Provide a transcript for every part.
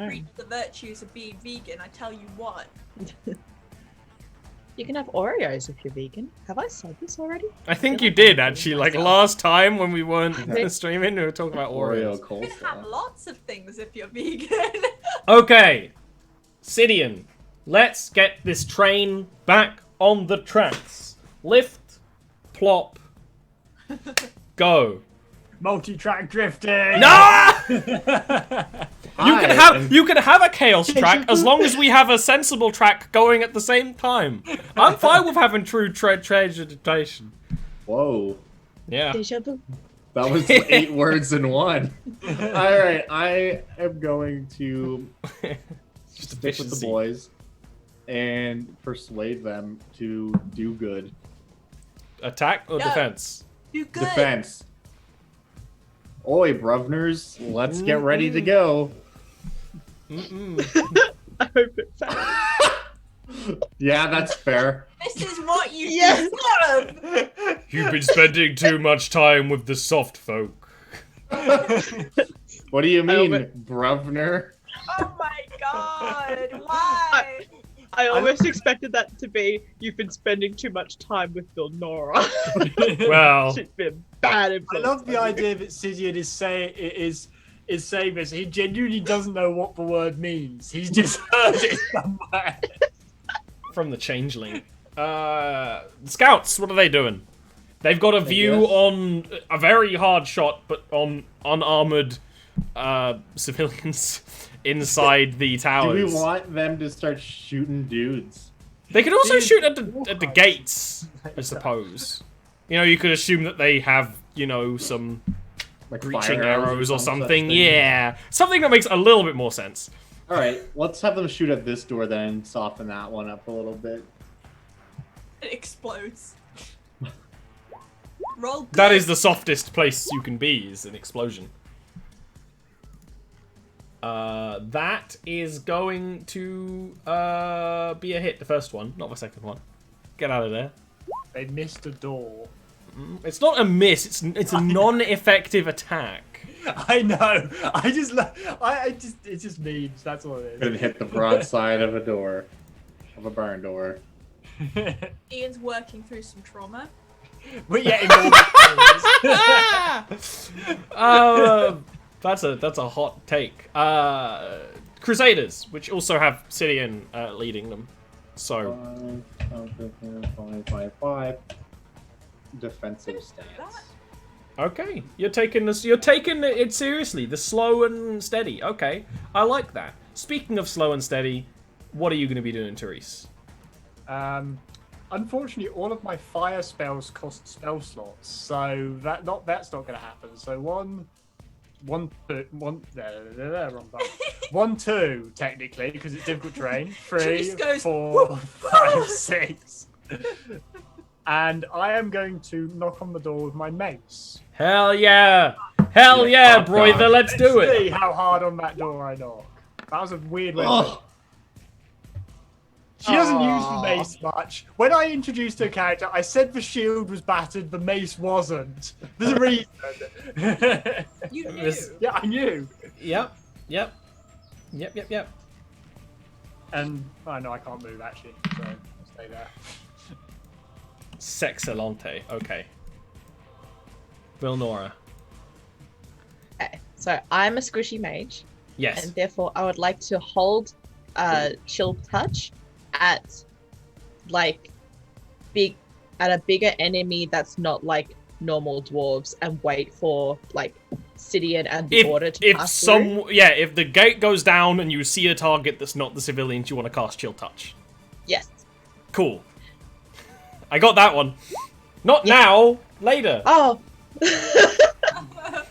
No. preach the virtues of being vegan, I tell you what. You can have Oreos if you're vegan. Have I said this already? I think feel you like did I'm actually. doing Like myself. last time when we weren't Okay. streaming, we were talking about Oreo Oreos. You can have coleslaw. lots of things if you're vegan. Okay, Sidian, let's get this train back on the tracks. Lift, plop, go. Multi-track drifting. No! You Hi, can have a chaos track as long as we have a sensible track going at the same time. I'm fine with having true transportation. Whoa. Yeah. Deja vu. That was 8 words in one. Alright, I am going to Just stick with the efficiency. boys and persuade them to do good. Attack or No. defense? Do good. Defense. Oi, bruvners, let's get ready to go. Mm-mm. I hope it fails. Yeah, that's fair. This is what you Yes. deserve. You've been spending too much time with the soft folk. What do you mean, but- bruvner? Oh my god, why? I almost expected that to be, you've been spending too much time with Vilnora. Well, She's been bad I influence love the on you. idea that Sidian is saying this. He genuinely doesn't know what the word means. He's just heard it somewhere. from the changeling. Scouts, what are they doing? They've got a view guess. on a very hard shot, but on unarmored civilians inside the Do towers. we want them to start shooting dudes? They could also Dude, shoot at the what? gates, I suppose. You know, you could assume that they have, you know, some Like breaching fire arrows or some such something. thing? Yeah, something that makes a little bit more sense. Alright, let's have them shoot at this door then and soften that one up a little bit. It explodes. Roll good. That is the softest place you can be, is an explosion. That is going to be a hit, the first one, not the second one. Get out of there. They missed a door. It's not a miss, it's a non-effective attack. I know. It just means that's all it Could hit the broadside of a door. Of a barn door. is. Ian's working through some trauma. But yeah, in all That's a hot take. Crusaders, which also have Sidian leading them. So 5, defensive stance. okay, you're taking it seriously. The slow and steady. Okay, I like that. Speaking of slow and steady, what are you going to be doing, Therese? Unfortunately, all of my fire spells cost spell slots, so that's not going to happen. So wrong button. 1, 2, technically, because it's difficult terrain. 3, Therese goes, 4, 5, 6. And I am going to knock on the door with my mace. Hell yeah! Hell yeah, fuck brother, off. let's do it! See how hard on that door I knock. That was a weird way. Ugh. She doesn't use Aw. the mace much. When I introduced her character, I said the shield was battered, the mace wasn't. There's a reason. You knew. This- Yeah, I knew. Yep. And oh no, I can't move actually, so I'll stay there. Sexcelente. Okay. Vilnora. Okay, so I'm a squishy mage, Yes. and therefore I would like to hold chill touch at like a bigger enemy that's not like normal dwarves, and wait for like Sidian and the order to pass through. If the gate goes down and you see a target that's not the civilians, you want to cast Chill Touch. Yes. Cool. I got that one. Not now. Later. Oh.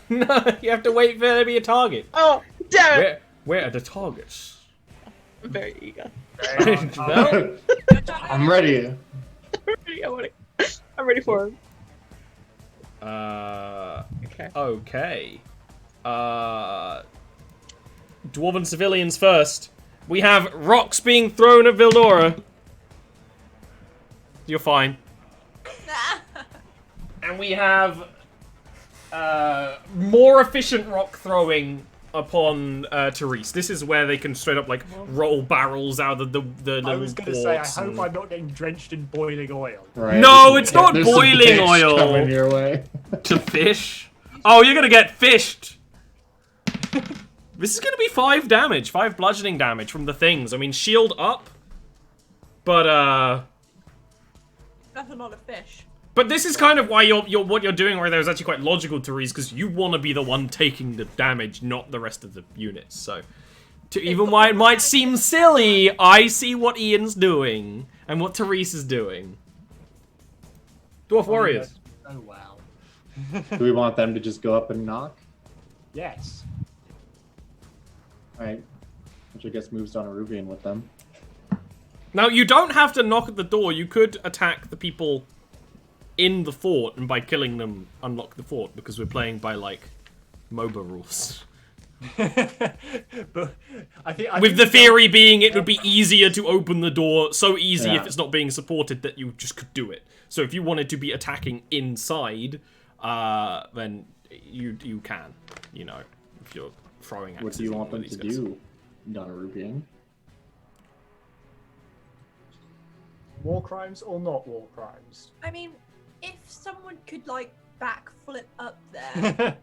No, you have to wait for there to be a target. Oh, damn it! Where are the targets? I'm very eager. Well, I'm ready. I'm ready for him. okay. Okay. Dwarven civilians first. We have rocks being thrown at Vilnora. You're fine. And we have more efficient rock throwing upon Therese. This is where they can straight up like roll barrels out of the I little was going to say, I ports hope and- I'm not getting drenched in boiling oil. Right. No, there's it's some- not there's some boiling fish oil. coming your way. to fish. Oh, you're gonna get fished. This is gonna be 5 damage, 5 bludgeoning damage from the things. I mean, shield up, but That's a lot of fish. But this is kind of why what you're doing right there is actually quite logical, Therese, because you want to be the one taking the damage, not the rest of the units. So, even while it might seem silly, I see what Ian's doing and what Therese is doing. Dwarf Warriors. Oh, wow. Do we want them to just go up and knock? Yes. Alright. Which I guess moves Donneruvian with them. Now, you don't have to knock at the door. You could attack the people in the fort, and by killing them, unlock the fort, because we're playing by, like, MOBA rules. But I think With the theory being it would be easier to open the door, so easy Yeah. if it's not being supported that you just could do it. So if you wanted to be attacking inside, then you can, you know, if you're throwing axes. What do you want at them these to guys. do, Donneruvian? war crimes or not war crimes? I mean, if someone could like backflip up there,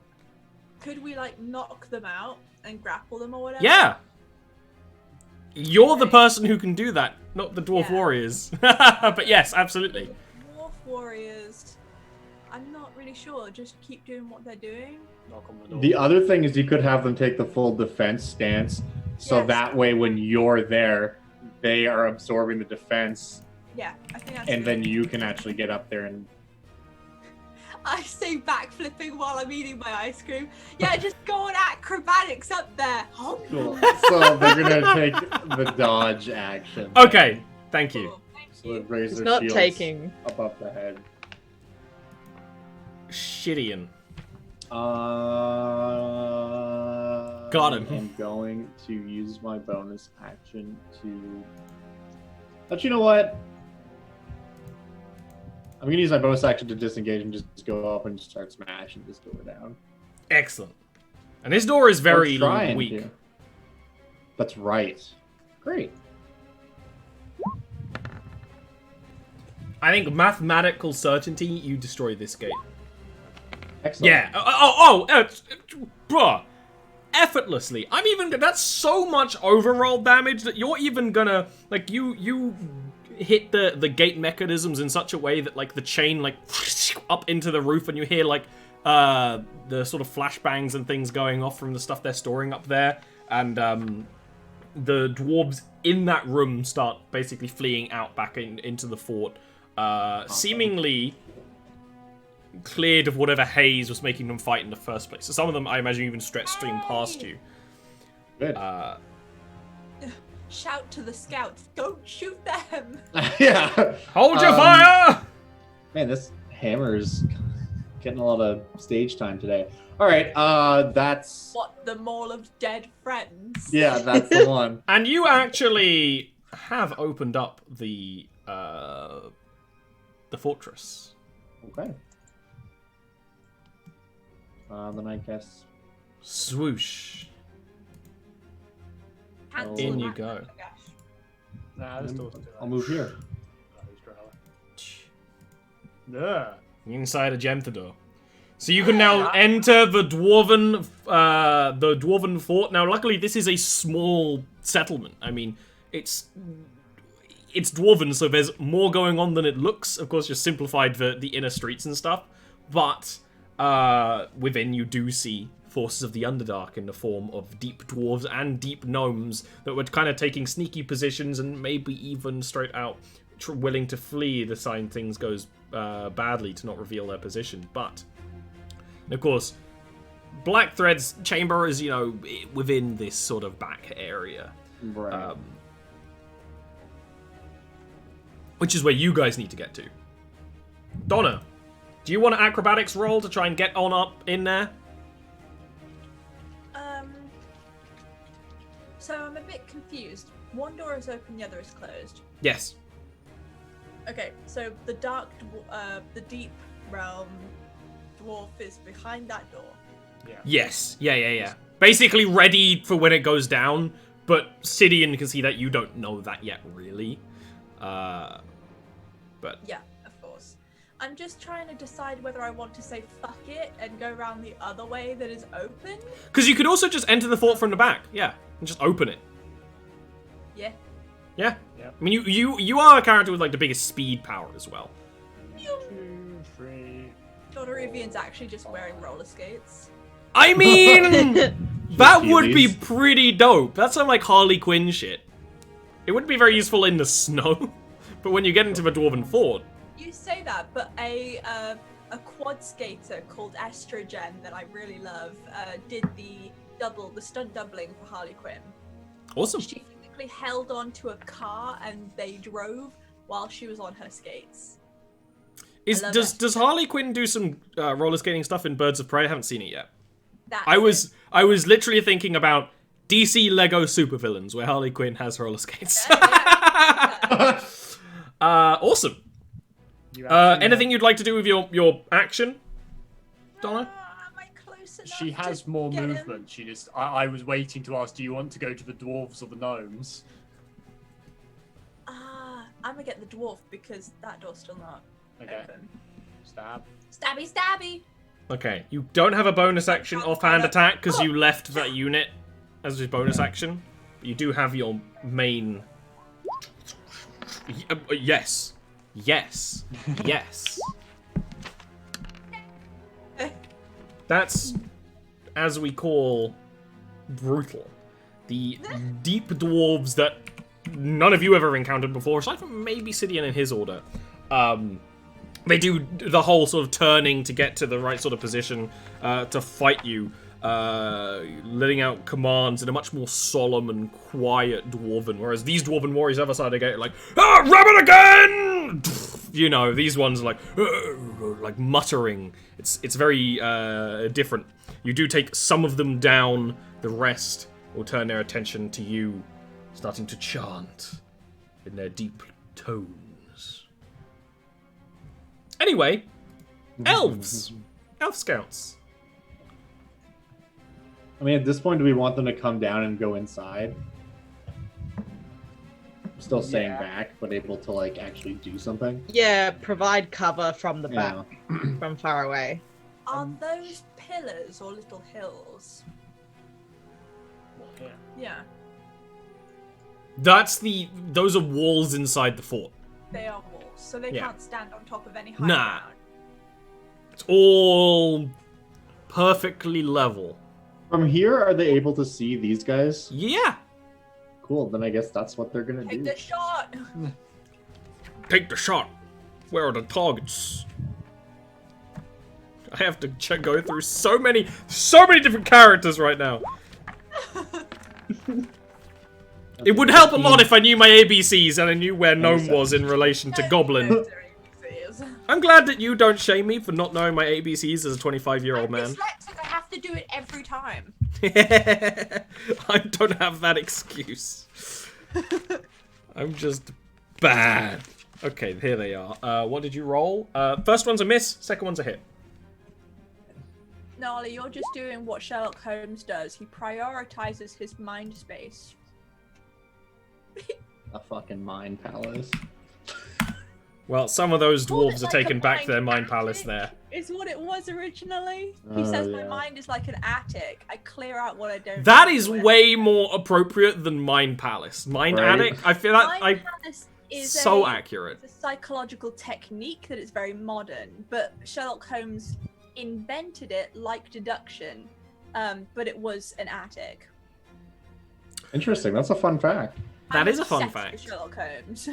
could we like knock them out and grapple them or whatever? Yeah! You're the person who can do that, not the Dwarf Yeah. Warriors. But yes, absolutely. Dwarf warriors. I'm not really sure. Just keep doing what they're doing. Knock on the door. The other thing is you could have them take the full defense stance, so Yes. that way when you're there, they are absorbing the defense, Yeah, I think that's. and good. then you can actually get up there and... I say backflipping while I'm eating my ice cream. Yeah, just go on acrobatics up there. Cool. So they're gonna take the dodge action. Okay, thank you. Cool, thank So you. it raises It's their not shields taking. above the head. Shittian. Got him. I'm going to use my bonus action to... But you know what? I'm gonna use my bonus action to disengage and just go up and start smashing this door down. Excellent. And this door is very Or trying weak. to. That's right. Great. I think mathematical certainty, you destroy this gate. Excellent. Yeah. Bruh. Effortlessly. I'm even. That's so much overall damage that you're even gonna like you hit the gate mechanisms in such a way that like the chain like up into the roof, and you hear like the sort of flashbangs and things going off from the stuff they're storing up there, and the dwarves in that room start basically fleeing out back into the fort, seemingly cleared of whatever haze was making them fight in the first place. So some of them, I imagine, even stream past you. Good. Shout to the scouts, don't shoot them! Yeah. Hold your fire! Man, this hammer's getting a lot of stage time today. All right, that's... What, the mall of dead friends? Yeah, that's the one. And you actually have opened up the fortress. Okay. Then I guess... Swoosh. Cancel In that, you go. oh my gosh. Nah, this door's too I'll move here. Yeah. Inside a Gemtodur. So you can now enter the dwarven fort. Now, luckily, this is a small settlement. I mean, it's dwarven, so there's more going on than it looks. Of course, just simplified the inner streets and stuff. But within, you do see forces of the Underdark in the form of deep dwarves and deep gnomes that were kind of taking sneaky positions and maybe even straight out willing to flee the sign things goes badly to not reveal their position. But, of course, Blackthread's chamber is, you know, within this sort of back area. Right. Which is where you guys need to get to. Donna, do you want an acrobatics roll to try and get on up in there? So I'm a bit confused. One door is open, the other is closed. Yes. Okay, so the the deep realm dwarf is behind that door. Yeah. Yes. Yeah. Basically ready for when it goes down, but Sidian can see that you don't know that yet, really. But Yeah, of course. I'm just trying to decide whether I want to say fuck it and go around the other way that is open. Because you could also just enter the fort from the back, yeah, and just open it. Yeah. Yeah. Yep. I mean, you are a character with like the biggest speed power as well. 2, 3. Dodorivian's actually just wearing roller skates. I mean, that would be Heelys. pretty dope. That's some like Harley Quinn shit. It wouldn't be very useful in the snow, but when you get into the Dwarven Fort. You say that, but a quad skater called Estrogen that I really love did the stunt doubling for Harley Quinn. Awesome. She physically held on to a car and they drove while she was on her skates. Does Harley Quinn do some roller skating stuff in Birds of Prey? I haven't seen it yet. That's I was literally thinking about DC Lego supervillains where Harley Quinn has roller skates. Yeah. Awesome. You actually Anything you'd like to do with your action, Donna? Am I close enough She has to more get him? movement. She just. I was waiting to ask, do you want to go to the dwarves or the gnomes? I'm gonna get the dwarf because that door's still not Okay. open. Stab. Stabby, stabby. Okay, you don't have a bonus action offhand attack because you left that unit as your bonus action. But you do have your main. Yes. Yes. Yes. That's, as we call, brutal. The deep dwarves that none of you ever encountered before, aside from maybe Sidian and his order. They do the whole sort of turning to get to the right sort of position to fight you, letting out commands in a much more solemn and quiet dwarven, whereas these dwarven warriors other side of the gate are like, ah, rabbit again! You know, these ones are like muttering. It's very different. You do take some of them down, the rest will turn their attention to you, starting to chant in their deep tones. Anyway, elves! Elf scouts. I mean, at this point, do we want them to come down and go inside? Still staying Yeah. back, but able to like actually do something. Yeah, provide cover from the back, Yeah. from far away. Are those pillars or little hills? Yeah. Yeah, Those are walls inside the fort. they are walls, so they Yeah. can't stand on top of any high Nah. ground. It's all perfectly level. From here, are they able to see these guys? Yeah! Cool. Then I guess that's what they're gonna Take do. the shot! Take the shot. Where are the targets? I have to go through so many different characters right now. It would help a lot if I knew my ABCs and I knew where gnome was in relation to goblin. Those are ABCs. I'm glad that you don't shame me for not knowing my ABCs as a 25-year-old I'm man. dyslexic, I have to do it every time. I don't have that excuse. I'm just bad. Okay, here they are. What did you roll? First one's a miss, second one's a hit. No, Ollie, you're just doing what Sherlock Holmes does. He prioritizes his mind space. A fucking mind palace. Well, some of those Call it dwarves are like taking a back their mind attic. palace there. Is what it was originally. Oh, He says my yeah. mind is like an attic. I clear out what I don't. That need is to. way more appropriate than mind palace. Mind Right. attic, I feel that Mind I palace is so a, accurate. It's a psychological technique that is very modern, but Sherlock Holmes invented it like deduction, but it was an attic. Interesting. That's a fun fact. That I'm is a fun obsessed with fact. Sherlock Holmes.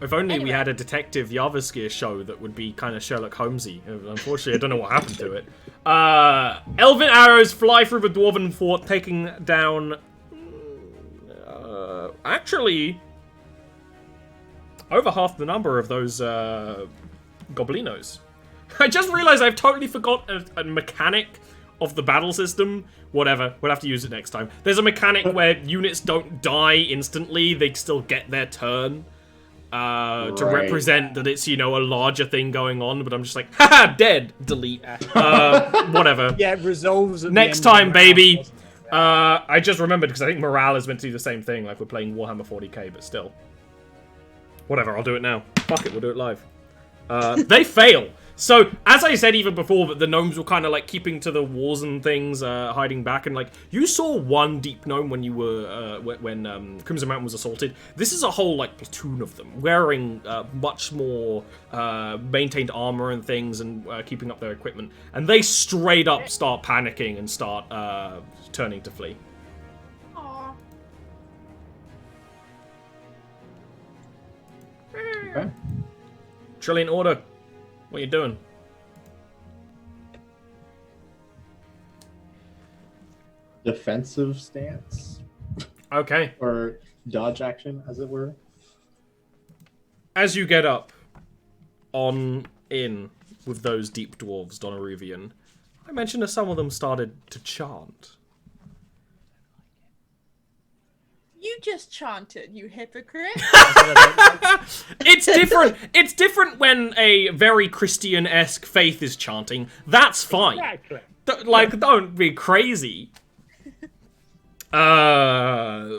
If only we Anyway. had a detective Jarviskjir show that would be kind of Sherlock Holmesy. Unfortunately, I don't know what happened to it. Elven arrows fly through the dwarven fort, taking down. Actually, over half the number of those goblinos. I just realized I've totally forgot a mechanic of the battle system. Whatever, we'll have to use it next time. There's a mechanic where units don't die instantly; they still get their turn. to Right. represent that it's, you know, a larger thing going on, but I'm just like, haha, dead, delete. Whatever. Yeah, it resolves at Next the end time, of the round, baby. doesn't it? I just remembered because I think morale is meant to do the same thing, like we're playing Warhammer 40k, but still. Whatever, I'll do it now. Fuck it, we'll do it live. They fail. So, as I said even before, that the gnomes were kind of like keeping to the walls and things, hiding back, and like, you saw one deep gnome when you were, when Crimson Mountain was assaulted. This is a whole, like, platoon of them, wearing much more maintained armor and things, and keeping up their equipment. And they straight up start panicking and start turning to flee. Aw. Okay. Trillion Order, what are you doing? Defensive stance Okay. or dodge action, as it were. As you get up on in with those deep dwarves, Donaruvian, I mentioned that some of them started to chant. You just chanted, you hypocrite. It's different. It's different when a very Christian-esque faith is chanting. That's fine. Exactly. Don't be crazy. There's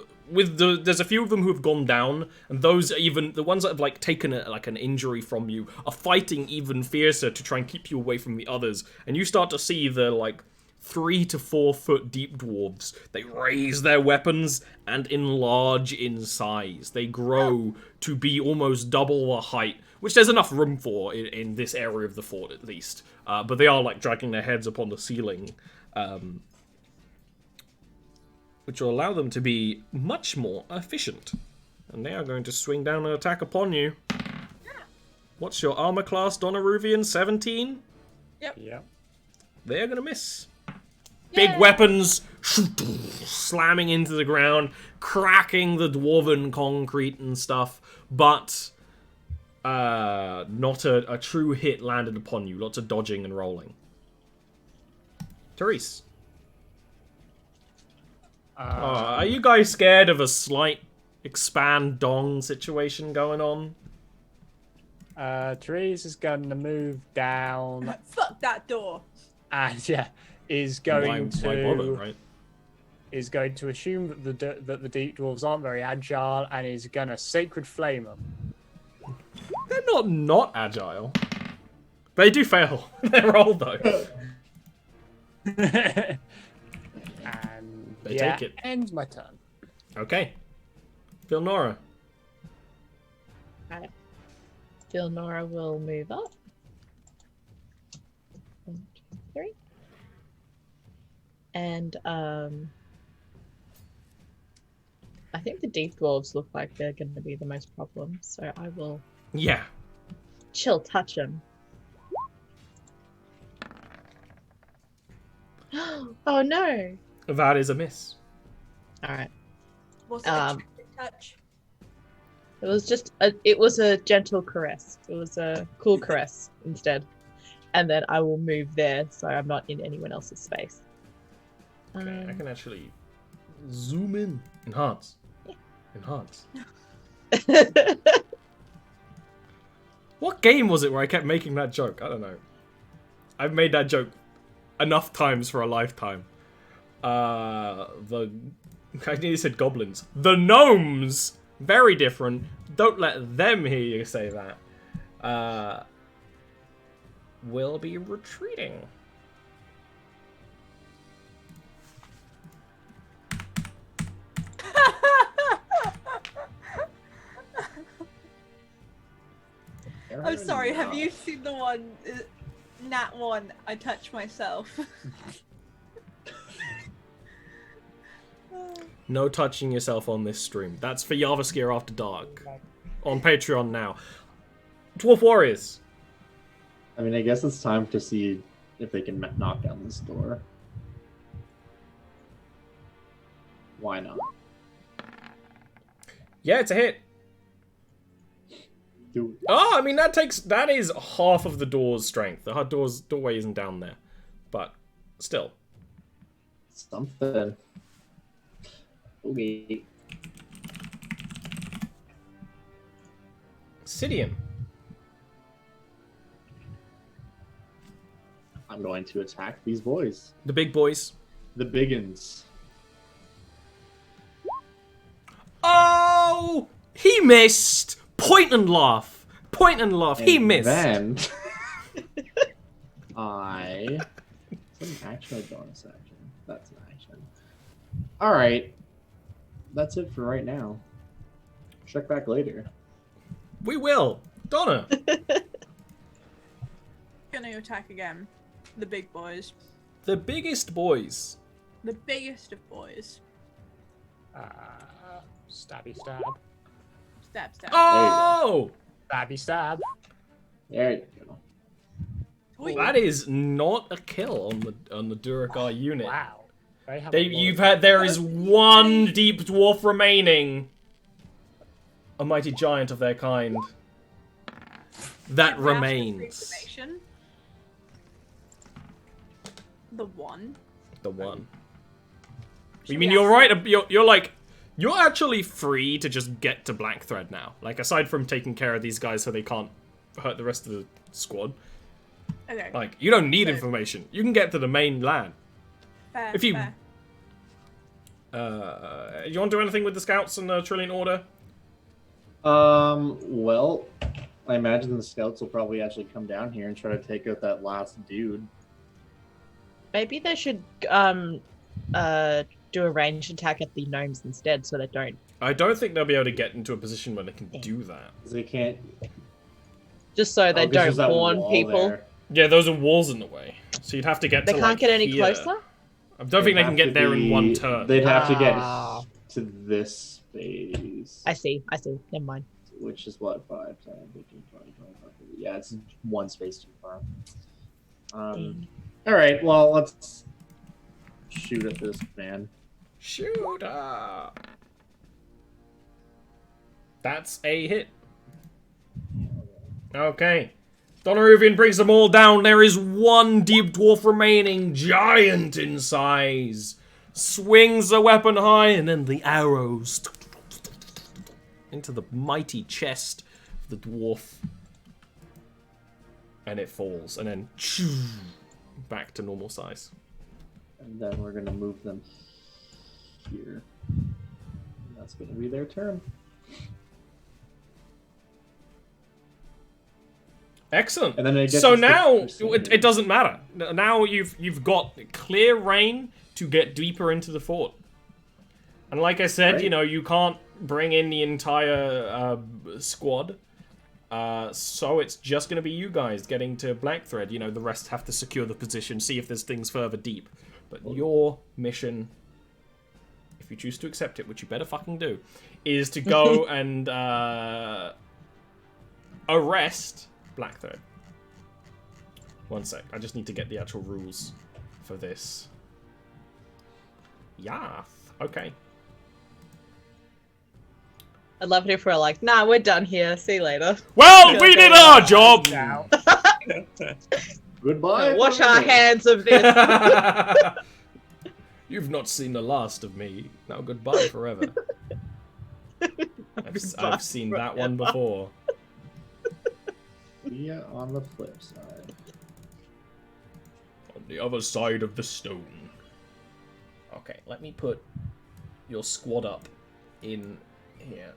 a few of them who have gone down, and those even the ones that have like taken an injury from you are fighting even fiercer to try and keep you away from the others. And you start to see the like 3 to 4 foot deep dwarves. They raise their weapons and enlarge in size. They grow to be almost double the height, which there's enough room for in this area of the fort at least. But they are like dragging their heads upon the ceiling, which will allow them to be much more efficient. And they are going to swing down and attack upon you. What's your armor class, Donaruvian? 17? Yeah. They're going to miss. Big weapons slamming into the ground, cracking the dwarven concrete and stuff, but not a true hit landed upon you. Lots of dodging and rolling. Therese. Are you guys scared of a slight expand dong situation going on? Therese is going to move down Fuck that door. and is going Why bother, right? is going to assume that the deep dwarves aren't very agile and is going to sacred flame them. They're not agile. They do fail their roll though. And They take it. ends my turn. Okay. Vilnora. Right. Nora will move up. 1, 2, 3. And I think the deep dwarves look like they're going to be the most problem, so I will Yeah. chill touch them. Oh no! That is a miss. All right. Was it a trick touch? It was just it was a gentle caress. It was a cool caress instead. And then I will move there so I'm not in anyone else's space. Okay, I can actually zoom in. Enhance. Yeah. Enhance. What game was it where I kept making that joke? I don't know. I've made that joke enough times for a lifetime. I nearly said goblins. The gnomes! Very different. Don't let them hear you say that. Will be retreating. I'm sorry, have you seen the one, Nat 1, I touch myself? No touching yourself on this stream. That's for Jarviskjir After Dark. On Patreon now. Dwarf Warriors. I mean, I guess it's time to see if they can knock down this door. Why not? Yeah, it's a hit. Do Oh, I mean, that is half of the door's strength. The doorway isn't down there. But, still. something. Okay. Sidian. I'm going to attack these boys. The big boys. The biggins. Oh! He missed! Point and laugh. Point and laugh. He And missed. Then I. Is that an action or bonus action? That's an action. All right. That's it for right now. Check back later. We will. Donna. Gonna attack again. The big boys. The biggest boys. The biggest of boys. Stabby stab. Stab, stab. Oh! Stabby stab. There you go. Wait. That is not a kill on the Duragar unit. Wow. They have a There is one deep dwarf remaining. A mighty giant of their kind. That Can we ask for remains. information? The one. The one. Should You mean we you're ask- right? You're like, you're actually free to just get to Blackthread now. Like, aside from taking care of these guys so they can't hurt the rest of the squad. Okay. Like, you don't need So- information. You can get to the main land. Fair, if you- fair. You want to do anything with the scouts and the Trillion Order? Well, I imagine the scouts will probably actually come down here and try to take out that last dude. Maybe they should do a ranged attack at the gnomes instead, so they don't. I don't think they'll be able to get into a position where they can do that. 'Cause they can't. Just so they 'cause there's don't that warn wall people. there. Yeah, those are walls in the way. So you'd have to get They to can't like, get any here. closer. I don't think they can They'd get there in have one to turn. They'd have to get Ah. to this space. I see. Never mind. Which is what, 5, 10, 15, 20, 25, 30. Yeah, it's one space too far. Alright, well, let's shoot at this man. Shoot up. That's a hit. Okay. Donoruvian brings them all down. There is one deep dwarf remaining, giant in size. Swings the weapon high, and then the arrows into the mighty chest of the dwarf. And it falls, and then back to normal size. And then we're going to move them here. And that's going to be their turn. Excellent. And then I guess So it's the now Crusaders. it doesn't matter. Now you've got clear rain to get deeper into the fort. And like I said, Right. you know, you can't bring in the entire squad. So it's just going to be you guys getting to Blackthread. You know, the rest have to secure the position, see if there's things further deep. But your mission, if you choose to accept it, which you better fucking do, is to go and arrest Blackthread. One sec, I just need to get the actual rules for this. Yeah, okay. I'd love it if we're like, nah, we're done here. See you later. Well, we did our job! Now. Goodbye. Wash our forever. hands of this. You've not seen the last of me. Now goodbye forever. I've seen that one before. Yeah, on the flip side. On the other side of the stone. Okay, let me put your squad up in here.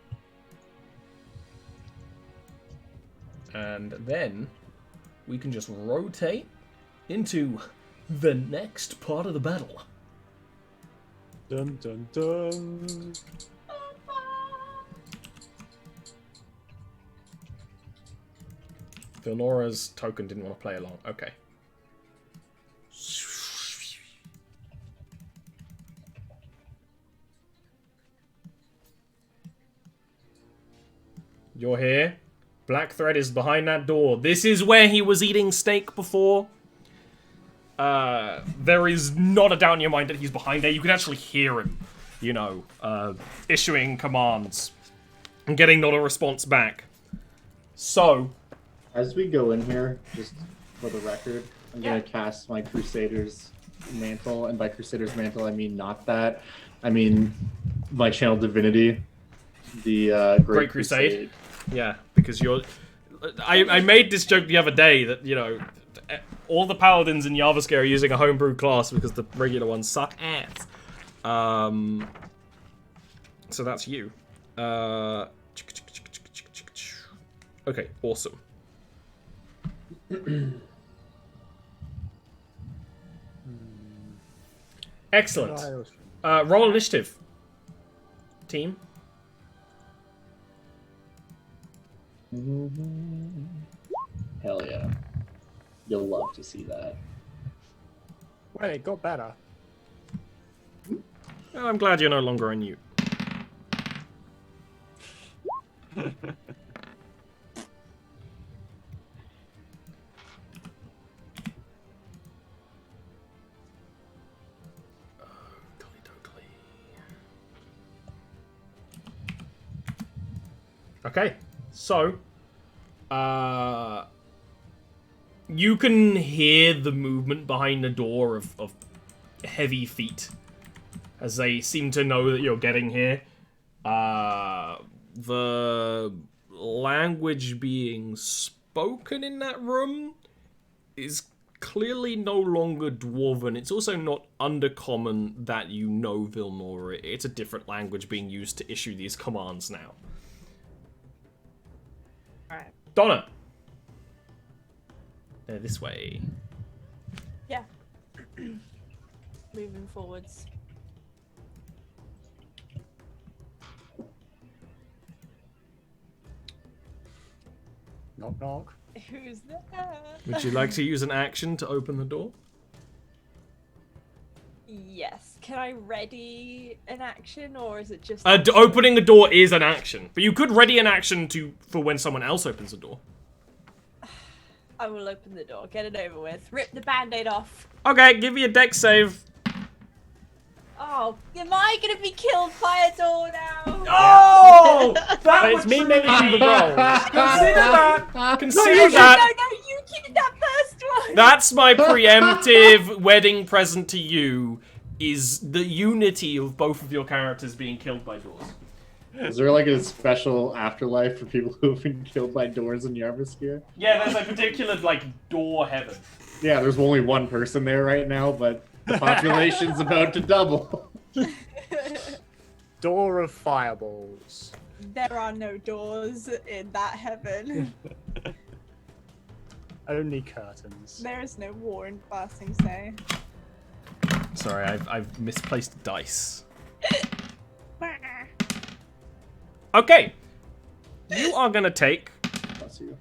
And then we can just rotate into the next part of the battle. Dun dun dun. Vilnora's token didn't want to play along. Okay. You're here. Blackthread is behind that door. This is where he was eating steak before. There is not a doubt in your mind that he's behind there. You can actually hear him, you know, issuing commands and getting not a response back. So, As we go in here, just for the record, I'm Yeah. going to cast my Crusader's Mantle. And by Crusader's Mantle, I mean not that. I mean my Channel Divinity, the Great Crusade. Yeah, because you're... I made this joke the other day that, you know, all the paladins in Jarviskjir are using a homebrew class because the regular ones suck ass. So that's you. Okay, awesome. Excellent. Roll initiative. Team. Hell yeah. You'll love to see that. Well, it got better. Well, I'm glad you're no longer on mute. Okay, so, you can hear the movement behind the door of heavy feet as they seem to know that you're getting here. The language being spoken in that room is clearly no longer Dwarven. It's also not undercommon that you know Vilnora. It's a different language being used to issue these commands now. Alright. Donna! This way. Yeah. Moving forwards. Knock knock. Who's there? Would you like to use an action to open the door? Yes. Can I ready an action, or is it just... Opening a door is an action, but you could ready an action for when someone else opens the door. I will open the door. Get it over with. Rip the band-aid off. Okay, give me a dex save. Oh, am I gonna be killed by a door now? Oh! But it's me making the rolls. Consider that. Consider No, that. you keep that first one. That's my preemptive wedding present to you. Is the unity of both of your characters being killed by doors. Is there like a special afterlife for people who've been killed by doors in Jarviskjir? Yeah, there's a particular, like, door heaven. Yeah, there's only one person there right now, but the population's about to double. Door of fireballs. There are no doors in that heaven. Only curtains. There is no war in Passing Say. Sorry, I've misplaced dice. Okay. You are gonna take... Bless you.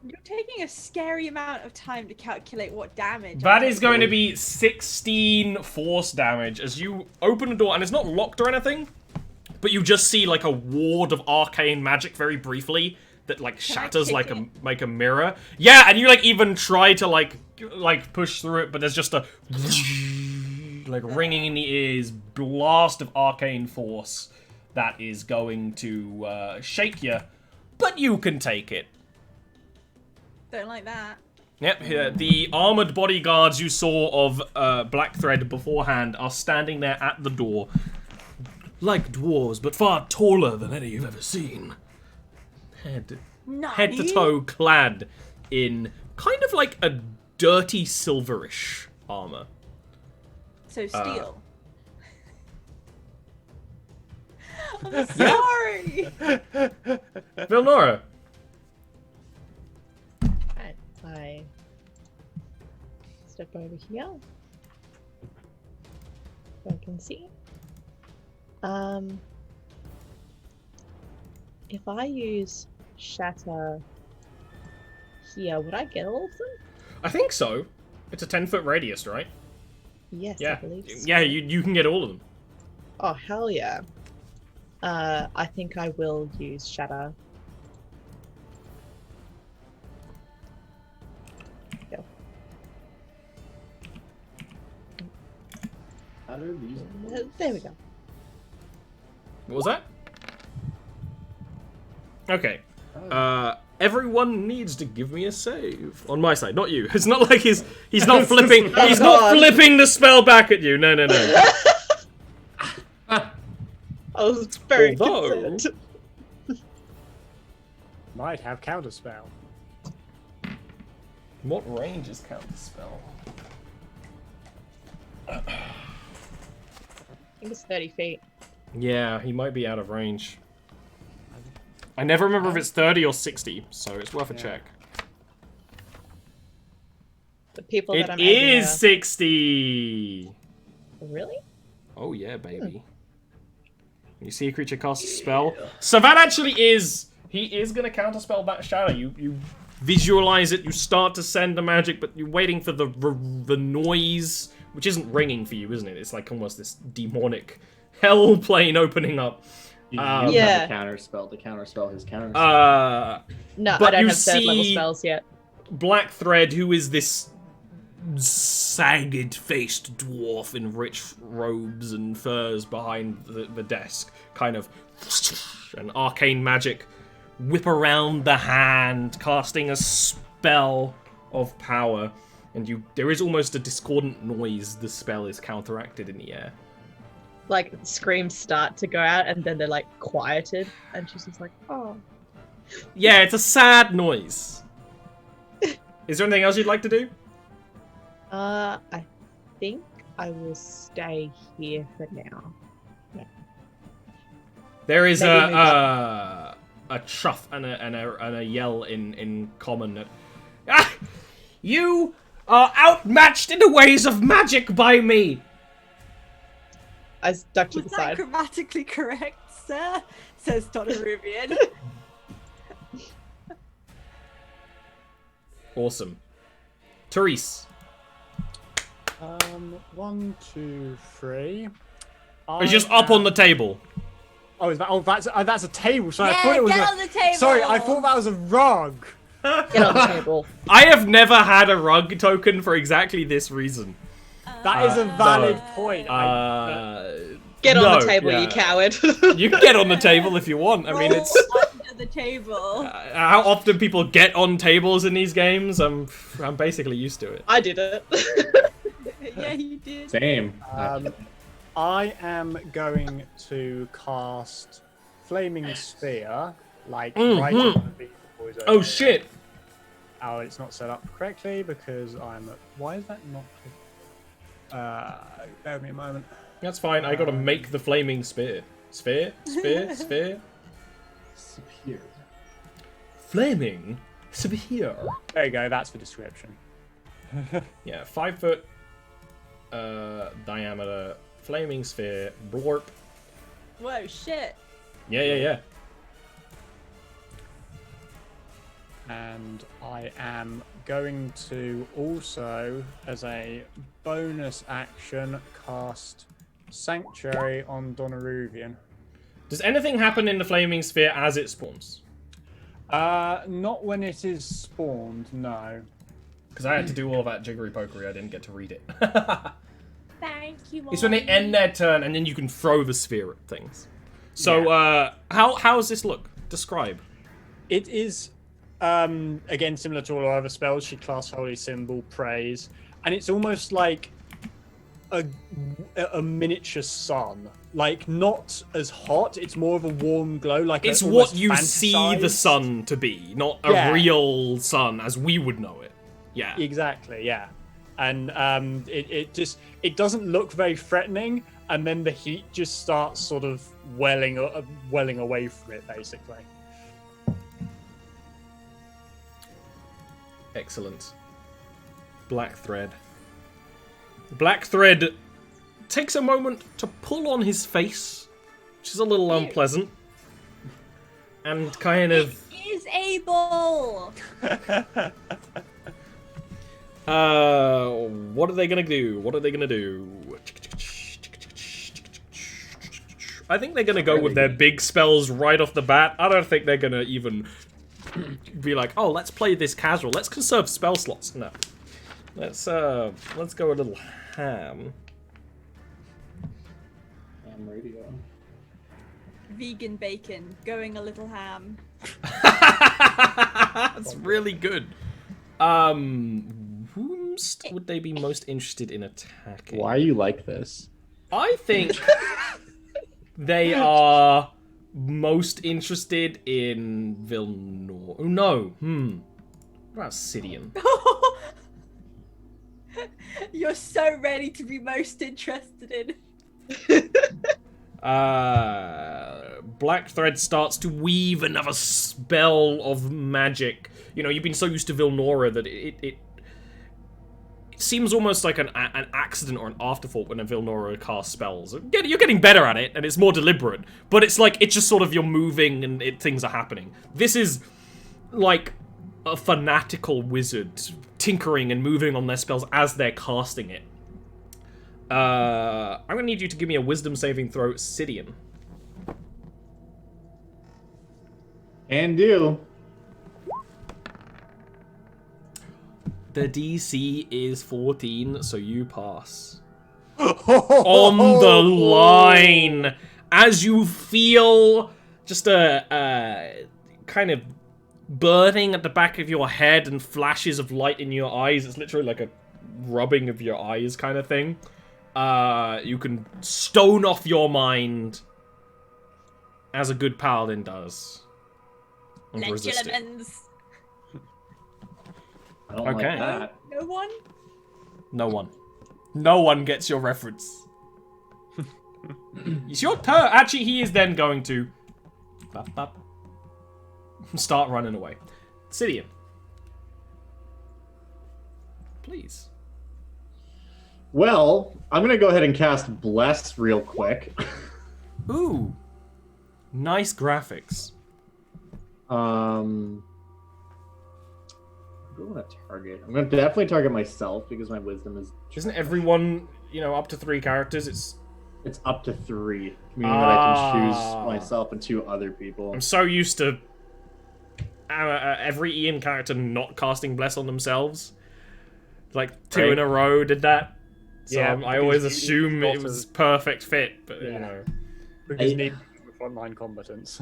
You're taking a scary amount of time to calculate what damage. That is going to be 16 force damage as you open the door, and it's not locked or anything, but you just see like a ward of arcane magic very briefly that like shatters like a mirror. Yeah, and you like even try to like push through it, but there's just a like ringing in the ears blast of arcane force that is going to shake you, but you can take it. Don't like that. Yep, here, the armored bodyguards you saw of Blackthread beforehand are standing there at the door. Like dwarves, but far taller than any you've ever seen. Head to toe clad in kind of like a dirty silverish armor. So steel. I'm sorry! Vilnora. I step over here so I can see. If I use Shatter here, would I get all of them? I think so. It's a 10-foot radius, right? Yes, Yeah. I believe so. Yeah, you can get all of them. Oh, hell yeah. I think I will use Shatter. Go. How do these There we go. What was that? Okay. Everyone needs to give me a save on my side, not you. It's not like he's not flipping. He's not flipping the spell back at you. No. I was very Although- concerned. Might have counterspell. What range is counterspell? I think it's 30 feet. Yeah, he might be out of range. I never remember if it's 30 or 60, so it's worth a check. The people that It I'm is 60! Really? Oh yeah, baby. You see a creature cast a spell. So that actually is... He is going to counterspell that shadow. You visualize it, you start to send the magic, but you're waiting for the noise, which isn't ringing for you, isn't it? It's like almost this demonic hell plane opening up. You Yeah. have a counterspell to counterspell his counterspell. No, But I don't you have third level see- spells yet. Black Thread, who is this sagged-faced dwarf in rich robes and furs behind the desk, kind of an arcane magic whip around the hand, casting a spell of power, and there is almost a discordant noise. The spell is counteracted in the air. Like, screams start to go out, and then they're, like, quieted. And she's just like, oh. Yeah, it's a sad noise. Is there anything else you'd like to do? I think I will stay here for now. There is Maybe move a chuff and a yell in common that, ah! You are outmatched in the ways of magic by me! I duck to Was the that side. grammatically correct, sir? Says Donoruvian. Awesome. Therese. 1, 2, 3. It's just up on the table. Oh, is that? Oh, that's a table. Sorry, Yeah, I thought it was get a. on the table. Sorry, I thought that was a rug. Get on the table. I have never had a rug token for exactly this reason. That is a valid no. point. Get on No, the table, yeah. you coward. You can get on the table if you want. I mean, Roll it's under the table. how often people get on tables in these games. I'm basically used to it. I did it. Yeah, you did. Same. I am going to cast Flaming Sphere, like right on the beat the boys over Oh here. shit! Oh, it's not set up correctly because I'm. Why is that not? Bear with me a moment. That's fine. I gotta make the flaming spear. Sphere. Superior. Flaming spear. There you go. That's the description. Yeah, 5 foot diameter flaming sphere. Blorp. Whoa, shit. Yeah. And I am going to also, as a bonus action, cast Sanctuary on Donoruvian. Does anything happen in the flaming sphere as it spawns? Not when it is spawned, no. Because I had to do all that jiggery pokery. I didn't get to read it. Thank you, It's when they end their turn, and then you can throw the sphere at things. So, how does this look? Describe. It is, again, similar to all our other spells. She casts Holy Symbol, Praise, and it's almost like a miniature sun. Like, not as hot, it's more of a warm glow. Like It's almost what you see the fantasized. sun to be, not a Yeah. real sun as we would know it. Yeah. Exactly, yeah. And it doesn't look very threatening, and then the heat just starts sort of welling away from it, basically. Excellent. Black Thread. Black Thread takes a moment to pull on his face, which is a little unpleasant, and kind of... Is able. What are they gonna do? I think they're gonna go with their big spells right off the bat. I don't think they're gonna even be like, oh, let's play this casual. Let's conserve spell slots. No. Let's go a little ham. Ham radio. Vegan bacon, going a little ham. That's really good. Whomst would they be most interested in attacking? Why are you like this? I think They are most interested in Vilnor. Oh, no. What about Sidian? You're so ready to be most interested in. Black Thread starts to weave another spell of magic. You know, you've been so used to Vilnora that it seems almost like an accident or an afterthought when a Vilnora casts spells. You're getting better at it, and it's more deliberate. But it's like, it's just sort of you're moving and things are happening. This is like a fanatical wizard tinkering and moving on their spells as they're casting it. I'm gonna need you to give me a wisdom saving throw, Sidian. And do. The DC is 14, so you pass. On the line, as you feel just a kind of burning at the back of your head and flashes of light in your eyes. It's literally like a rubbing of your eyes kind of thing. You can stone off your mind, as a good paladin does. And resist it. I don't Okay. like that. No one? No one. No one gets your reference. It's your turn. Actually, he is then going to start running away. Sidian. Please. Well, I'm gonna go ahead and cast Bless real quick. Ooh. Nice graphics. I'm going to target. I'm going to definitely target myself because my wisdom is. Isn't everyone, you know, up to 3 characters? It's up to 3, meaning that I can choose myself and 2 other people. I'm so used to every Ian character not casting Bless on themselves. Like 2 in a row did that. So Yeah, I always assume it was perfect fit, but you know. Because you need frontline combatants.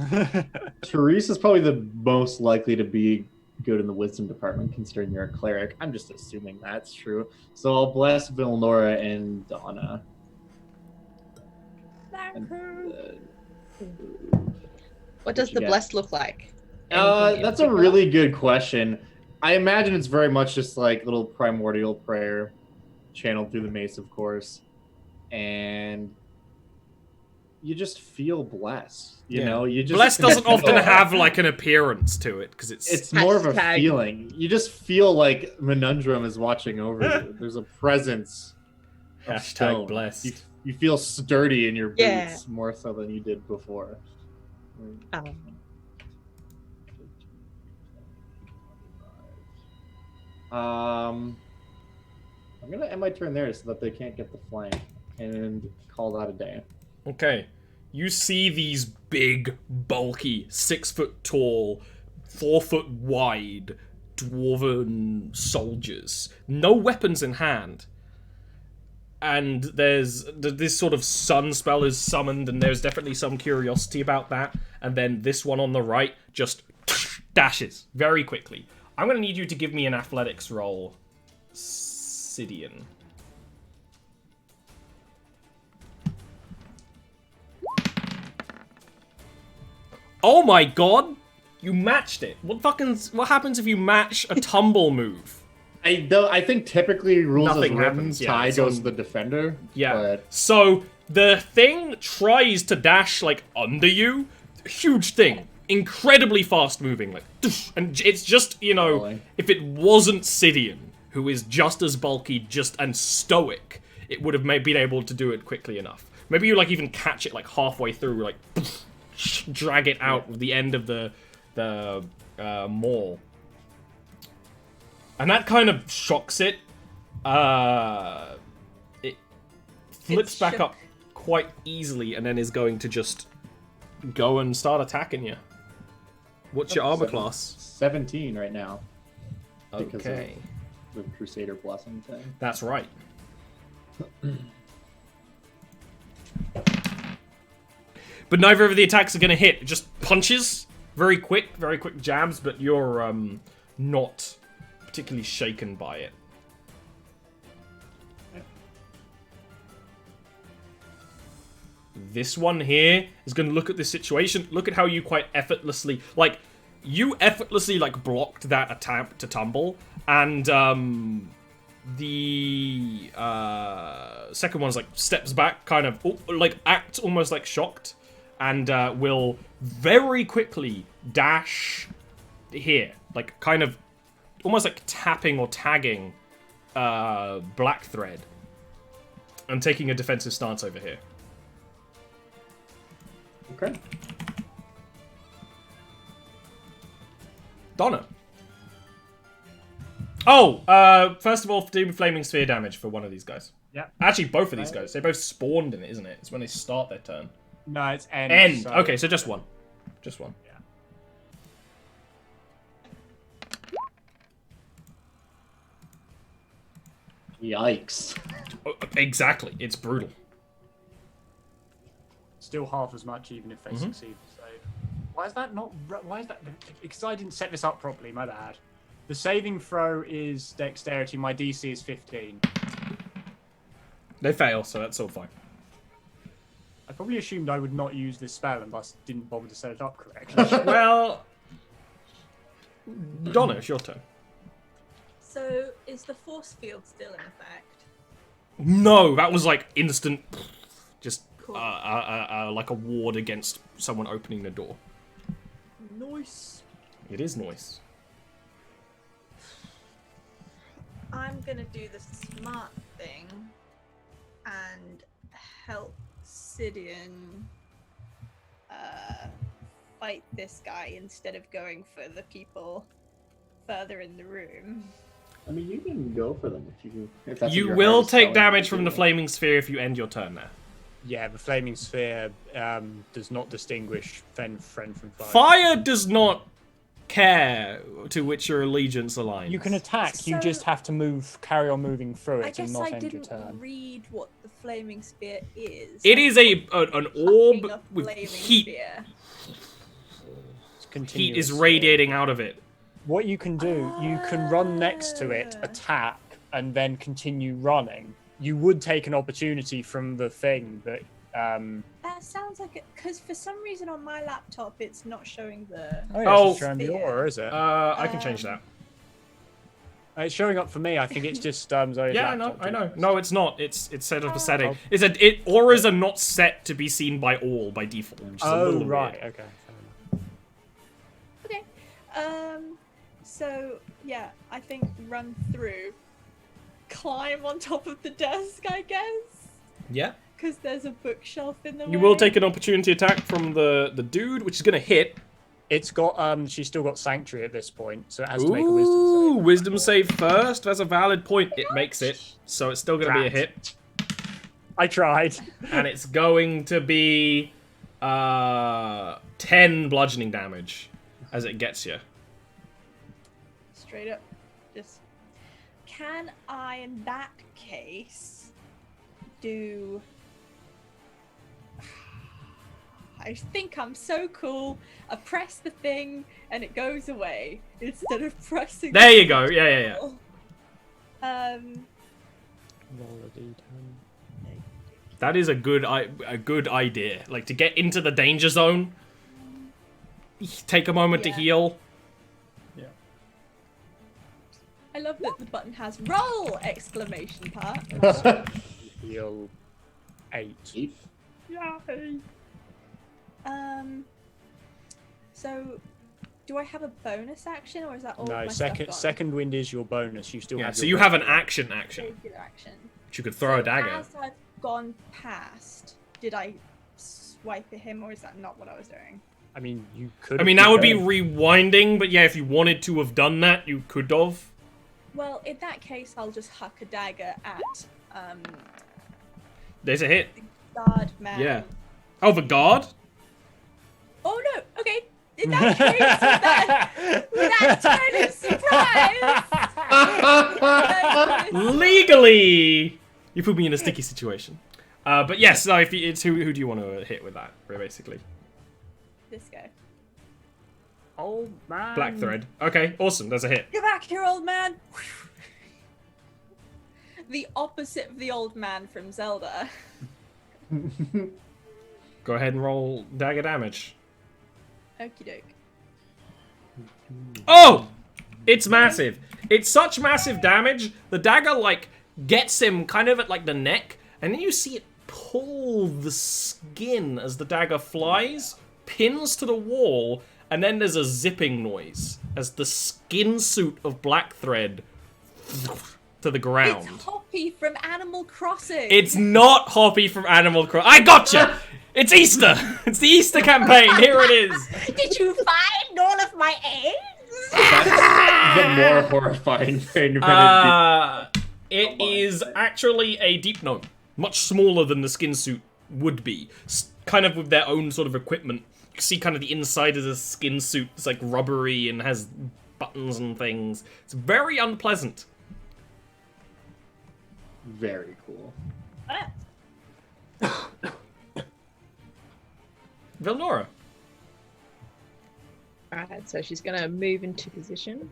Therese is probably the most likely to be good in the wisdom department, considering you're a cleric. I'm just assuming that's true. So I'll bless Vilnora and Donna. What does the bless look like? That's a really good question. I imagine it's very much just like little primordial prayer channeled through the mace, of course. And you just feel blessed. You know, you just Bless doesn't often have like an appearance to it because it's more of a feeling. You just feel like Menundrum is watching over you. There's a presence. Hashtag blessed. You feel sturdy in your boots more so than you did before. I'm gonna end my turn there so that they can't get the flank and call that a day. Okay. You see these big, bulky, 6 foot tall, 4 foot wide dwarven soldiers. No weapons in hand. And there's this sort of sun spell is summoned, and there's definitely some curiosity about that. And then this one on the right just dashes very quickly. I'm going to need you to give me an athletics roll, Sidian. Oh my god! You matched it. What happens if you match a tumble move? I think typically rules Nothing as written, happens. Yeah, tie it's goes on- to the defender. Yeah. But So the thing tries to dash like under you. Huge thing. Incredibly fast moving. Like, and it's just, you know, Really? if it wasn't Sidian, who is just as bulky, and stoic, it would have been able to do it quickly enough. Maybe you like even catch it like halfway through, like drag it out with the end of the maul. And that kind of shocks it. It flips back up quite easily and then is going to just go and start attacking you. What's your armor class? 17 right now. Because Okay. of the Crusader Blessing thing. That's right. But neither of the attacks are going to hit. It just punches. Very quick jabs, but you're not particularly shaken by it. This one here is going to look at this situation. Look at how you quite effortlessly, like, you effortlessly, like, blocked that attempt to tumble. And, the, second one's, like, steps back, kind of, like, acts almost, like, shocked. And, will very quickly dash here. Like, kind of, almost, like, tapping or tagging, Black Thread. And taking a defensive stance over here. Okay. Donna. Oh, first of all, do Flaming Sphere damage for one of these guys. Yeah. Actually, both of these guys. They both spawned in it, isn't it? It's when they start their turn. No, it's end. End. So... Okay, so just one. Just one. Yeah. Yikes. Exactly. It's brutal. Still half as much, even if they succeed. So, why is that not? Why is that? Because I didn't set this up properly. My bad. The saving throw is dexterity. My DC is 15. They fail, so that's all fine. I probably assumed I would not use this spell and thus didn't bother to set it up correctly. Well, Donna, it's your turn. So, is the force field still in effect? No, that was like instant. Just Cool. like a ward against someone opening the door. Nice. It is noise. I'm gonna do the smart thing and help Sidian fight this guy instead of going for the people further in the room. I mean, you can go for them if you. If that's You your will hardest take spell, damage you from can the do it. Flaming Sphere if you end your turn there. Yeah, the flaming sphere does not distinguish friend from foe. Fire does not care to which your allegiance aligns. You can attack. You So- just have to carry on moving through I it and guess not I end your didn't turn. read what the flaming spear is. It is an orb A with flaming heat. spear. It's Heat continuous. is radiating out of it. What you can do, you can run next to it, attack, and then continue running. You would take an opportunity from the thing, but That sounds like it, because for some reason on my laptop it's not showing the. oh, yeah, Oh. it's showing the aura, is it? I can change that. It's showing up for me. I think it's just Zoe's Yeah, laptop. I know. No, it's not. It's set up a setting. Oh. Auras are not set to be seen by all by default. Which is a Oh, little right. weird. Okay. Okay. So yeah, I think run through, climb on top of the desk, I guess, Yeah. because there's a bookshelf in the way. You will take an opportunity attack from the dude, which is going to hit. It's got she's still got sanctuary at this point, so it has to make a wisdom Ooh, save. wisdom save first. That's a valid point. It makes it, so it's still going to be a hit, I tried. and it's going to be 10 bludgeoning damage as it gets you. Straight up, just. Can I, in that case, do? I think I'm so cool. I press the thing and it goes away instead of pressing. There the you go. Yeah. control. Roll a d10. That is a good idea. Like to get into the danger zone. Take a moment to Yeah. heal. Yeah. I love that the button has roll exclamation part. Heal 8. Yay. So do I have a bonus action or is that all No, my stuff gone? second wind is your bonus. You still Yeah, have. so your you have an bonus. action. Regular action. Which you could throw a dagger. As I've gone past, did I swipe at him or is that not what I was doing? I mean, you could. I mean, that would be rewinding, but yeah, if you wanted to have done that, you could have. Well, in that case, I'll just huck a dagger at There's a hit. guard man. Yeah. Oh, the guard? Oh no. Okay. In that case, with that turn of surprise. Legally! You put me in a sticky situation. But yes, no, if it's who do you want to hit with that, basically? This guy. Oh man. Black Thread. Okay, awesome. There's a hit. Get back here, old man. The opposite of the old man from Zelda. Go ahead and roll dagger damage. Okie doke. Oh! It's massive. It's such massive damage. The dagger, like, gets him kind of at, like, the neck, and then you see it pull the skin as the dagger flies, pins to the wall, and then there's a zipping noise as the skin suit of Blackthread to the ground. It's Hoppy from Animal Crossing. It's not Hoppy from Animal Crossing. I gotcha! It's Easter! It's the Easter campaign. Here it is. Did you find all of my eggs? That's the more horrifying thing. It is actually a deep gnome. Much smaller than the skin suit would be. Kind of with their own sort of equipment. You see kind of the inside of the skin suit. It's like rubbery and has buttons and things. It's very unpleasant. Very cool. Vilnora. Alright, so she's gonna move into position.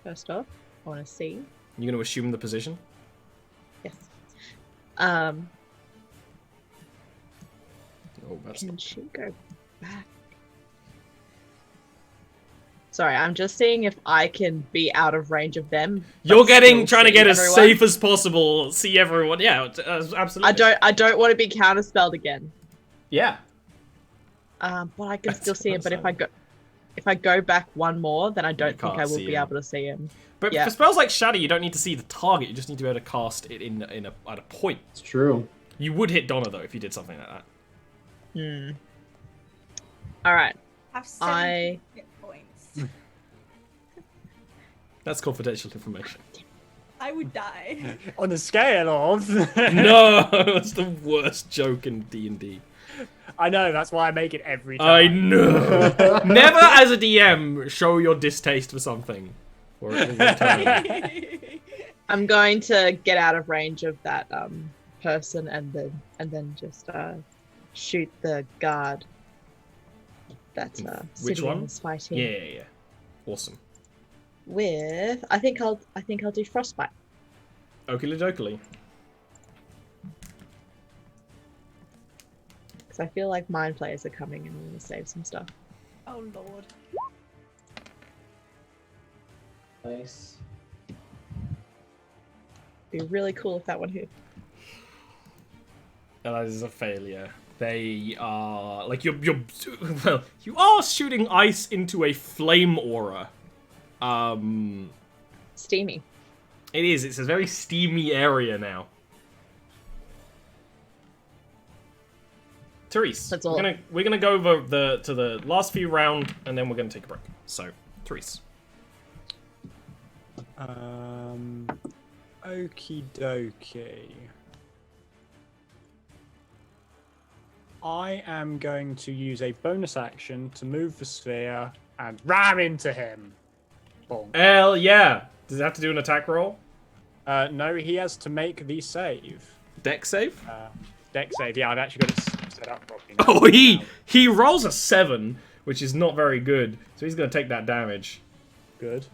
First off, I want to see. You're going to assume the position? Yes. Oh, that's Can she go back? Sorry, I'm just seeing if I can be out of range of them. You're but trying still to get see as everyone. safe as possible. See everyone. Yeah, absolutely. I don't want to be counterspelled again. Yeah. But I can That's still see him. But understandable. if I go back one more, then I don't think can't I will see be him. able to see him. But Yeah. for spells like Shatter, you don't need to see the target. You just need to be able to cast it at a point. It's true. You would hit Donna, though, if you did something like that. Hmm. All right. Have 7 hit points. That's confidential information. I would die. On the scale of... No, that's the worst joke in D&D. I know, that's why I make it every I time. know. Never, as a DM, show your distaste for something. Or it will return. I'm going to get out of range of that person and then just shoot the guard that Which Sidian one? is fighting. Yeah. Awesome. With I think I'll do frostbite. Oakley dokily. Because I feel like mind players are coming and I'm going to save some stuff. Oh lord. Nice. Be really cool if that one hit. That is a failure. They are like you're well, you are shooting ice into a flame aura. Steamy. It is. It's a very steamy area now. Therese, That's all. we're gonna go over to the last few round, and then we're gonna take a break. So, Therese. Okie dokie. I am going to use a bonus action to move the sphere and ram into him. Boom. Hell yeah! Does it have to do an attack roll? No, he has to make the save. Deck save? Deck save. Yeah, I've actually got it set up properly now. Oh, he rolls a 7, which is not very good. So he's gonna take that damage. Good.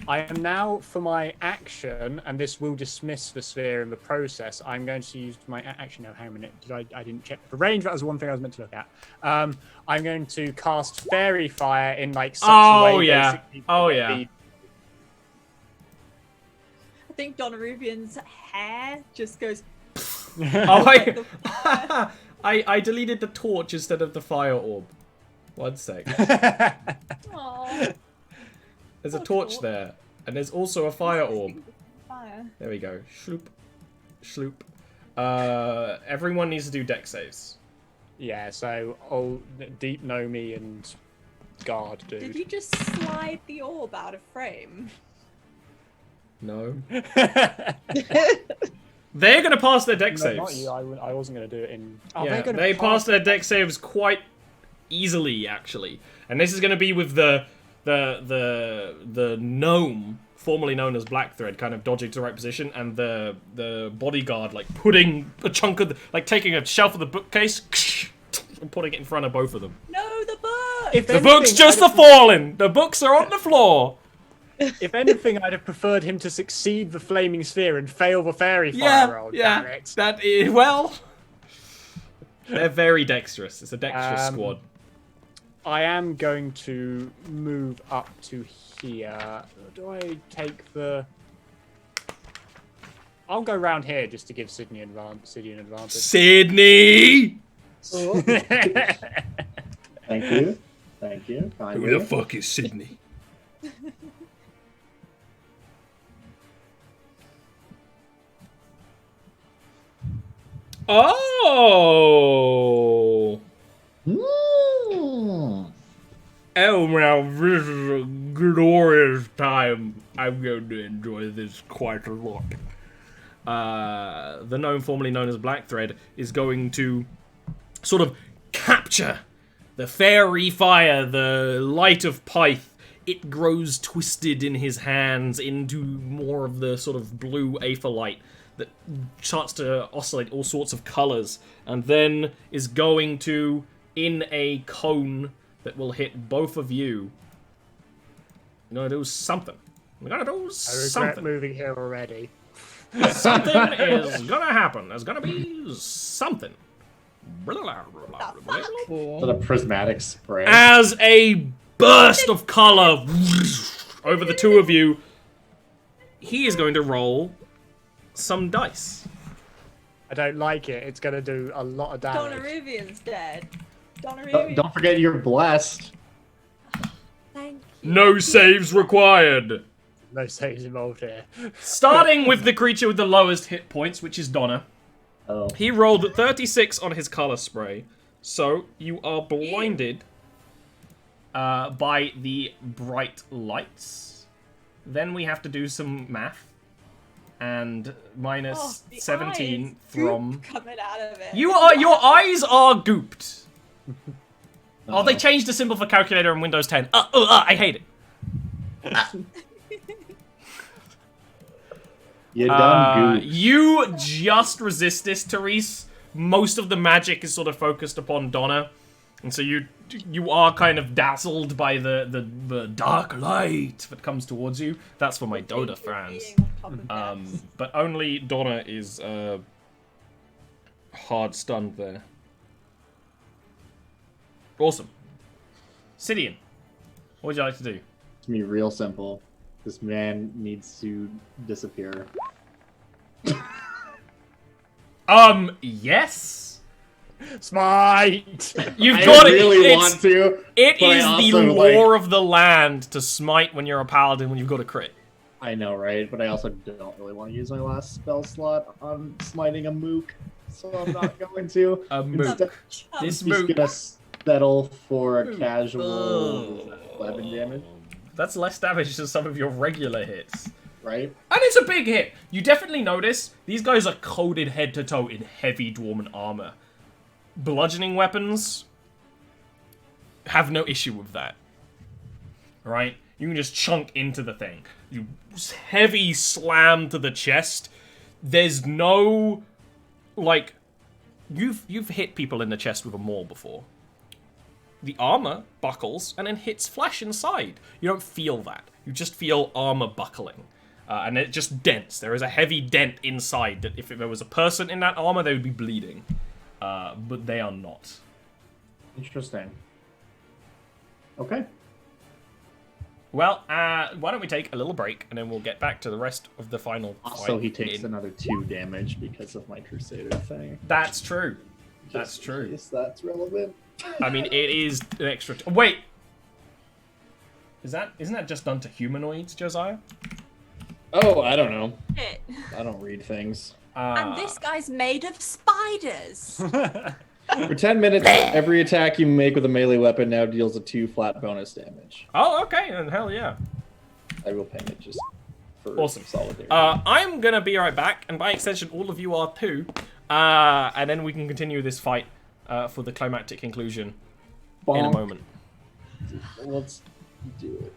I am now, for my action, and this will dismiss the sphere in the process, I'm going to use my action. No, hang on a minute. I didn't check the range. That was one thing I was meant to look at. I'm going to cast Fairy Fire in like such a way. Yeah. Basically, Oh, that yeah. the- I think Donna Rubian's hair just goes. Oh, I deleted the torch instead of the fire orb. 1 sec. Aww. There's a Oh, torch torch. there, and there's also a fire orb. Fire. There we go. Shloop. Shloop. Everyone needs to do deck saves. Yeah, so Deep Nomi and Guard, dude. Did you just slide the orb out of frame? No. They're going to pass their deck No, saves. not you. I wasn't going to do it in. Oh, Yeah, they're gonna they pass pass their deck saves quite easily, actually. And this is going to be with the gnome, formerly known as Blackthread, kind of dodging to the right position, and the bodyguard like putting a chunk of like taking a shelf of the bookcase and putting it in front of both of them. No, the book. If The book's just a falling. The books are on the floor. If anything, I'd have preferred him to succeed the flaming sphere and fail the fairy fire roll. Damn it. That is well. They're very dexterous. It's a dexterous squad. I am going to move up to here. Do I take the... I'll go round here just to give Sydney an advantage. Sydney! Thank you. Thank you. Who the fuck is Sydney? Oh! Mm. Oh, now this is a glorious time. I'm going to enjoy this quite a lot. The gnome formerly known as Blackthread is going to sort of capture the fairy fire, the light of Pyth. It grows twisted in his hands into more of the sort of blue aether light that starts to oscillate all sorts of colors, and then is going to, in a cone that will hit both of you, I'm gonna do something. I'm gonna do something. I regret moving here already. Something is gonna happen. There's gonna be something. Is that a prismatic spray? As a burst of color over the two of you, he is going to roll some dice. I don't like it. It's going to do a lot of damage. Donarivian's dead. Donarivian. Don't forget you're blessed. Thank you. No saves required. No saves involved here. Starting with the creature with the lowest hit points, which is Donna. Oh. He rolled 36 on his color spray, so you are blinded by the bright lights. Then we have to do some math. And minus the 17 eyes. from... Goop coming out of it. Your eyes are gooped. Oh, they changed the symbol for calculator in Windows 10. I hate it. You done goop. You just resist this, Therese. Most of the magic is sort of focused upon Donna. And so you are kind of dazzled by the dark light that comes towards you. That's for my Dota fans. But only Donna is hard stunned there. Awesome. Sidian, what would you like to do? It's gonna be real simple. This man needs to disappear. Yes. Smite! You've I got it. really want to. It but I is the also, lore of the land to smite when you're a paladin when you've got a crit. I know, right? But I also don't really want to use my last spell slot on smiting a mook, so I'm not going to. A mook. Instead, This he's mook. gonna settle for a casual 11 damage, That's less damage than some of your regular hits. right? And it's a big hit. You definitely notice these guys are coated head to toe in heavy dwarven armor. Bludgeoning weapons have no issue with that. Right? You can just chunk into the thing. You heavy slam to the chest. There's no, like, you've hit people in the chest with a maul before. The armor buckles and then hits flesh inside. You don't feel that. You just feel armor buckling. And it just dents. There is a heavy dent inside that if there was a person in that armor, they would be bleeding. But they are not. Interesting. Okay. Well, why don't we take a little break, and then we'll get back to the rest of the final Also, fight he takes in- another 2 damage because of my Crusader thing. That's true. That's Just in true. case that's relevant. I mean, it is an extra... Wait! Isn't that just done to humanoids, Josiah? Oh, I don't know. Shit. I don't read things. And this guy's made of spiders. For 10 minutes, every attack you make with a melee weapon now deals a 2 flat bonus damage. Oh, okay, then hell yeah. I will ping it just for Awesome. solidarity. I'm gonna be right back, and by extension, all of you are too. And then we can continue this fight for the climactic conclusion in a Bonk. moment. Let's do it.